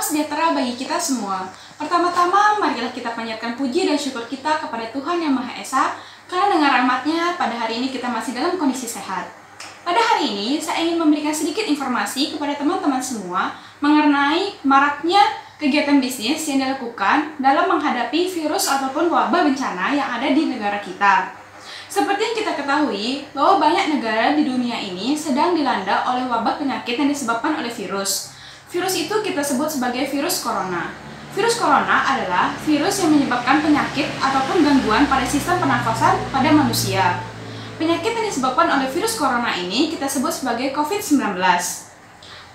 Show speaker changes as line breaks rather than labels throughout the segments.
sejahtera bagi kita semua. Pertama-tama, marilah kita panjatkan puji dan syukur kita kepada Tuhan Yang Maha Esa, karena dengan rahmat-Nya pada hari ini kita masih dalam kondisi sehat. Pada hari ini, saya ingin memberikan sedikit informasi kepada teman-teman semua mengenai maraknya kegiatan bisnis yang dilakukan dalam menghadapi virus ataupun wabah bencana yang ada di negara kita. Seperti yang kita ketahui, bahwa banyak negara di dunia ini sedang dilanda oleh wabah penyakit yang disebabkan oleh virus. Virus itu kita sebut sebagai virus corona. Virus corona adalah virus yang menyebabkan penyakit ataupun gangguan pada sistem pernafasan pada manusia. Penyakit yang disebabkan oleh virus corona ini kita sebut sebagai COVID-19.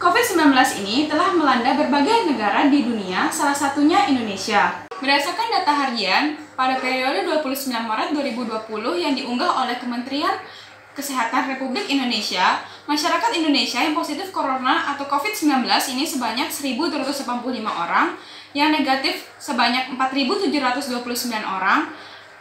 COVID-19 ini telah melanda berbagai negara di dunia, salah satunya Indonesia. Berdasarkan data harian, pada periode 29 Maret 2020 yang diunggah oleh Kementerian Kesehatan Republik Indonesia, masyarakat Indonesia yang positif corona atau COVID-19 ini sebanyak 1.285 orang, yang negatif sebanyak 4.729 orang,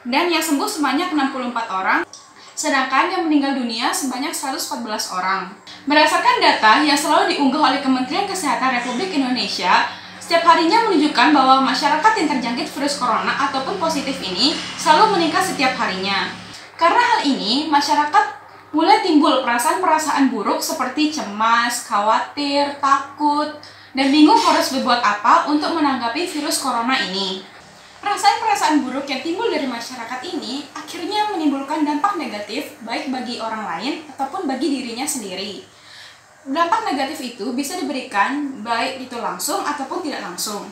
dan yang sembuh sebanyak 64 orang, sedangkan yang meninggal dunia sebanyak 114 orang. Berdasarkan data yang selalu diunggah oleh Kementerian Kesehatan Republik Indonesia, setiap harinya menunjukkan bahwa masyarakat yang terjangkit virus corona ataupun positif ini selalu meningkat setiap harinya. Karena hal ini, masyarakat mulai timbul perasaan-perasaan buruk seperti cemas, khawatir, takut, dan bingung harus berbuat apa untuk menanggapi virus corona ini. Perasaan-perasaan buruk yang timbul dari masyarakat ini akhirnya menimbulkan dampak negatif baik bagi orang lain ataupun bagi dirinya sendiri. Dampak negatif itu bisa diberikan baik itu langsung ataupun tidak langsung.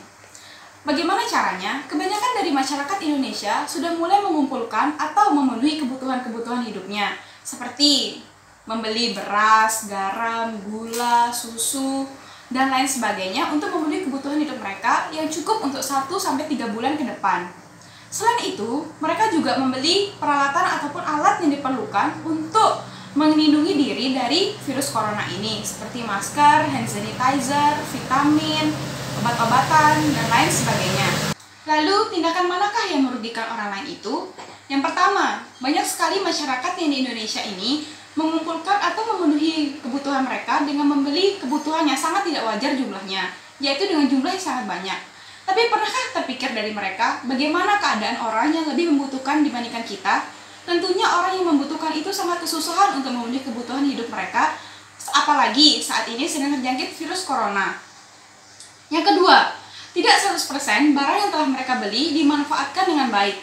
Bagaimana caranya? Kebanyakan dari masyarakat Indonesia sudah mulai mengumpulkan atau memenuhi kebutuhan-kebutuhan hidupnya, seperti membeli beras, garam, gula, susu, dan lain sebagainya untuk memenuhi kebutuhan hidup mereka yang cukup untuk 1-3 bulan ke depan. Selain itu, mereka juga membeli peralatan ataupun alat yang diperlukan untuk melindungi diri dari virus corona ini, seperti masker, hand sanitizer, vitamin, obat-obatan, dan lain sebagainya. Lalu, tindakan manakah yang merugikan orang lain itu? Yang pertama, banyak sekali masyarakat yang di Indonesia ini mengumpulkan atau memenuhi kebutuhan mereka dengan membeli kebutuhan yang sangat tidak wajar jumlahnya, yaitu dengan jumlah yang sangat banyak. Tapi pernahkah terpikir dari mereka bagaimana keadaan orang yang lebih membutuhkan dibandingkan kita? Tentunya orang yang membutuhkan itu sangat kesusahan untuk memenuhi kebutuhan hidup mereka, apalagi saat ini sedang terjangkit virus corona. Yang kedua, tidak 100% barang yang telah mereka beli dimanfaatkan dengan baik.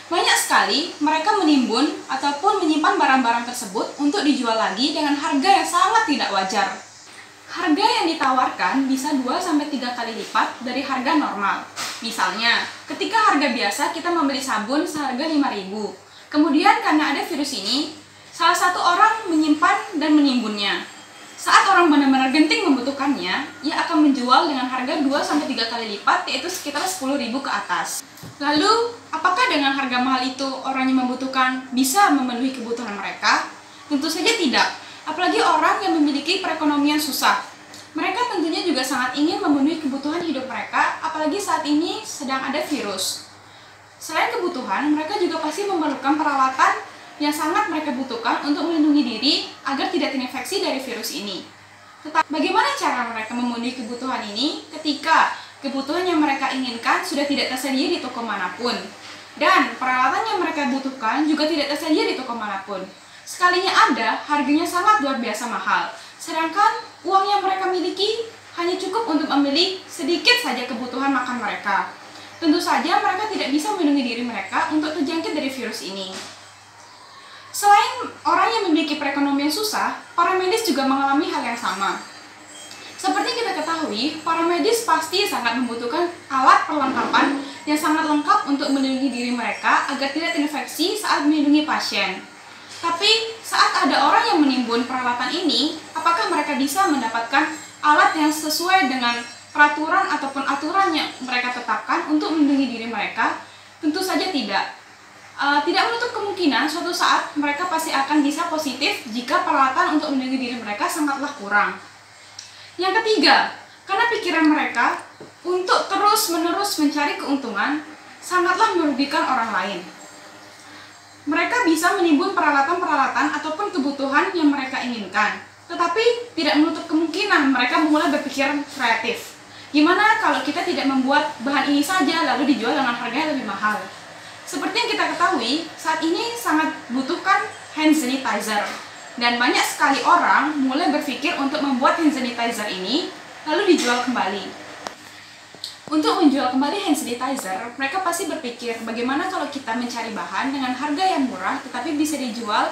Banyak sekali mereka menimbun ataupun menyimpan barang-barang tersebut untuk dijual lagi dengan harga yang sangat tidak wajar. Harga yang ditawarkan bisa 2-3 kali lipat dari harga normal. Misalnya, ketika harga biasa kita membeli sabun seharga 5.000. Kemudian karena ada virus ini, salah satu orang menyimpan dan menimbunnya. Saat orang benar-benar genting membutuhkannya, ia akan menjual dengan harga 2-3 kali lipat, yaitu sekitar 10.000 ke atas. Lalu, apakah dengan harga mahal itu orang yang membutuhkan bisa memenuhi kebutuhan mereka? Tentu saja tidak, apalagi orang yang memiliki perekonomian susah. Mereka tentunya juga sangat ingin memenuhi kebutuhan hidup mereka, apalagi saat ini sedang ada virus. Selain kebutuhan, mereka juga pasti memerlukan perawatan yang sangat mereka butuhkan untuk melindungi diri agar tidak terinfeksi dari virus ini. Tetapi bagaimana cara mereka memenuhi kebutuhan ini ketika kebutuhan yang mereka inginkan sudah tidak tersedia di toko manapun, dan peralatan yang mereka butuhkan juga tidak tersedia di toko manapun? Sekalinya ada, harganya sangat luar biasa mahal, sedangkan uang yang mereka miliki hanya cukup untuk membeli sedikit saja kebutuhan makan mereka. Tentu saja mereka tidak bisa melindungi diri mereka untuk terjangkit dari virus ini. Selain orang yang memiliki perekonomian susah, para medis juga mengalami hal yang sama. Seperti kita ketahui, para medis pasti sangat membutuhkan alat perlengkapan yang sangat lengkap untuk melindungi diri mereka agar tidak terinfeksi saat melindungi pasien. Tapi saat ada orang yang menimbun peralatan ini, apakah mereka bisa mendapatkan alat yang sesuai dengan peraturan ataupun aturan yang mereka tetapkan untuk melindungi diri mereka? Tentu saja tidak. Tidak menutup kemungkinan suatu saat mereka pasti akan bisa positif jika peralatan untuk melindungi diri mereka sangatlah kurang. Yang ketiga, karena pikiran mereka untuk terus-menerus mencari keuntungan sangatlah merugikan orang lain. Mereka bisa menimbun peralatan-peralatan ataupun kebutuhan yang mereka inginkan, tetapi tidak menutup kemungkinan mereka mulai berpikir kreatif. Gimana kalau kita tidak membuat bahan ini saja lalu dijual dengan harga yang lebih mahal? Seperti yang kita ketahui, saat ini sangat butuhkan hand sanitizer. Dan banyak sekali orang mulai berpikir untuk membuat hand sanitizer ini lalu dijual kembali. Untuk menjual kembali hand sanitizer, mereka pasti berpikir bagaimana kalau kita mencari bahan dengan harga yang murah tetapi bisa dijual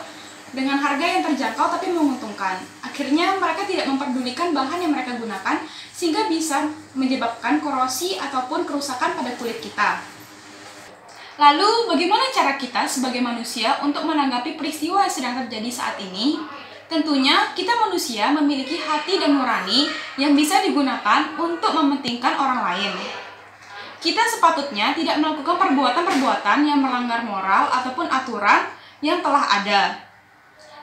dengan harga yang terjangkau tapi menguntungkan. Akhirnya mereka tidak memperdulikan bahan yang mereka gunakan sehingga bisa menyebabkan korosi ataupun kerusakan pada kulit kita. Lalu bagaimana cara kita sebagai manusia untuk menanggapi peristiwa yang sedang terjadi saat ini? Tentunya kita manusia memiliki hati dan nurani yang bisa digunakan untuk mementingkan orang lain. Kita sepatutnya tidak melakukan perbuatan-perbuatan yang melanggar moral ataupun aturan yang telah ada.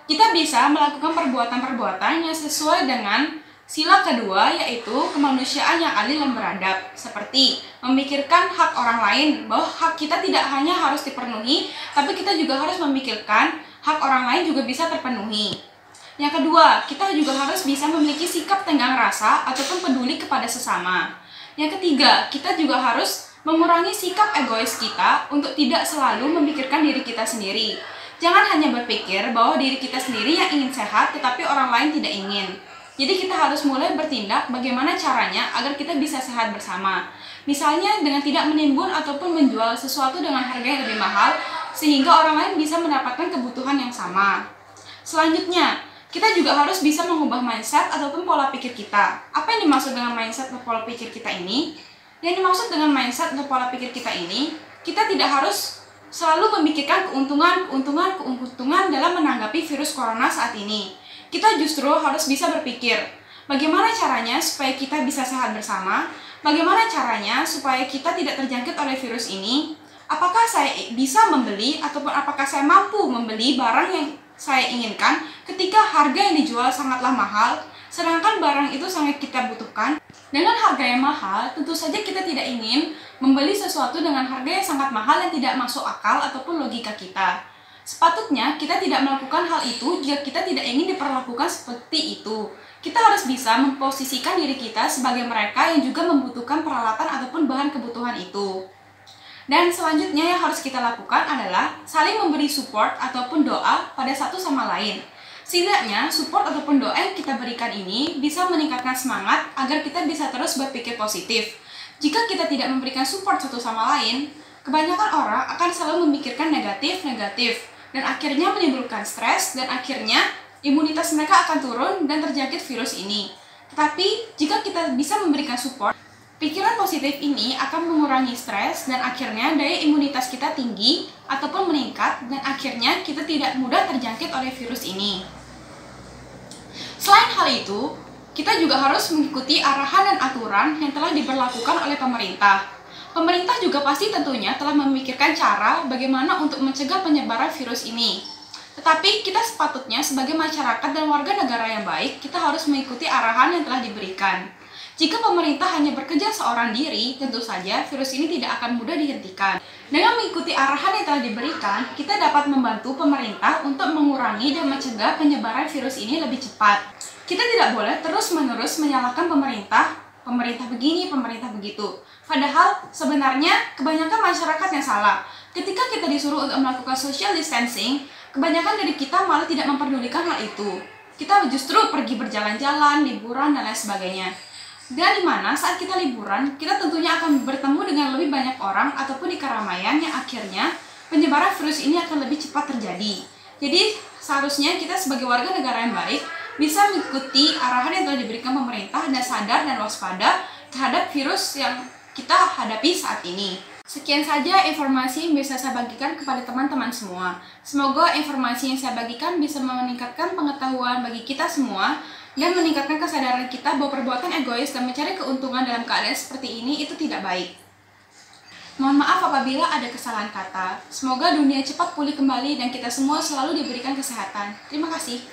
Kita bisa melakukan perbuatan-perbuatan yang sesuai dengan sila kedua, yaitu kemanusiaan yang adil dan beradab, seperti memikirkan hak orang lain, bahwa hak kita tidak hanya harus dipenuhi, tapi kita juga harus memikirkan hak orang lain juga bisa terpenuhi. Yang kedua, kita juga harus bisa memiliki sikap tenggang rasa ataupun peduli kepada sesama. Yang ketiga, kita juga harus mengurangi sikap egois kita untuk tidak selalu memikirkan diri kita sendiri. Jangan hanya berpikir bahwa diri kita sendiri yang ingin sehat, tetapi orang lain tidak ingin. Jadi kita harus mulai bertindak bagaimana caranya agar kita bisa sehat bersama. Misalnya dengan tidak menimbun ataupun menjual sesuatu dengan harga yang lebih mahal, sehingga orang lain bisa mendapatkan kebutuhan yang sama. Selanjutnya, kita juga harus bisa mengubah mindset ataupun pola pikir kita. Apa yang dimaksud dengan mindset atau pola pikir kita ini? Yang dimaksud dengan mindset atau pola pikir kita ini, kita tidak harus selalu memikirkan keuntungan dalam menanggapi virus corona saat ini. Kita justru harus bisa berpikir, bagaimana caranya supaya kita bisa sehat bersama, bagaimana caranya supaya kita tidak terjangkit oleh virus ini, apakah saya bisa membeli ataupun apakah saya mampu membeli barang yang saya inginkan ketika harga yang dijual sangatlah mahal, sedangkan barang itu sangat kita butuhkan. Dengan harga yang mahal, tentu saja kita tidak ingin membeli sesuatu dengan harga yang sangat mahal yang tidak masuk akal ataupun logika kita. Sepatutnya kita tidak melakukan hal itu jika kita tidak ingin diperlakukan seperti itu. Kita harus bisa memposisikan diri kita sebagai mereka yang juga membutuhkan peralatan ataupun bahan kebutuhan itu. Dan selanjutnya yang harus kita lakukan adalah saling memberi support ataupun doa pada satu sama lain. Setidaknya, support ataupun doa yang kita berikan ini bisa meningkatkan semangat agar kita bisa terus berpikir positif. Jika kita tidak memberikan support satu sama lain, kebanyakan orang akan selalu memikirkan negatif, dan akhirnya menimbulkan stres, dan akhirnya imunitas mereka akan turun dan terjangkit virus ini. Tetapi, jika kita bisa memberikan support, pikiran positif ini akan mengurangi stres, dan akhirnya daya imunitas kita tinggi ataupun meningkat, dan akhirnya kita tidak mudah terjangkit oleh virus ini. Selain hal itu, kita juga harus mengikuti arahan dan aturan yang telah diberlakukan oleh pemerintah. Pemerintah juga pasti tentunya telah memikirkan cara bagaimana untuk mencegah penyebaran virus ini. Tetapi kita sepatutnya sebagai masyarakat dan warga negara yang baik, kita harus mengikuti arahan yang telah diberikan. Jika pemerintah hanya bekerja seorang diri, tentu saja virus ini tidak akan mudah dihentikan. Dengan mengikuti arahan yang telah diberikan, kita dapat membantu pemerintah untuk mengurangi dan mencegah penyebaran virus ini lebih cepat. Kita tidak boleh terus-menerus menyalahkan pemerintah begini, pemerintah begitu. Padahal sebenarnya kebanyakan masyarakat yang salah. Ketika kita disuruh untuk melakukan social distancing, kebanyakan dari kita malah tidak memperdulikan hal itu. Kita justru pergi berjalan-jalan, liburan, dan lain sebagainya. Dan dimana saat kita liburan, kita tentunya akan bertemu dengan lebih banyak orang ataupun di keramaian yang akhirnya penyebaran virus ini akan lebih cepat terjadi. Jadi seharusnya kita sebagai warga negara yang baik bisa mengikuti arahan yang telah diberikan pemerintah dan sadar dan waspada terhadap virus yang kita hadapi saat ini. Sekian saja informasi yang bisa saya bagikan kepada teman-teman semua. Semoga informasi yang saya bagikan bisa meningkatkan pengetahuan bagi kita semua dan meningkatkan kesadaran kita bahwa perbuatan egois dan mencari keuntungan dalam keadaan seperti ini itu tidak baik. Mohon maaf apabila ada kesalahan kata. Semoga dunia cepat pulih kembali dan kita semua selalu diberikan kesehatan. Terima kasih.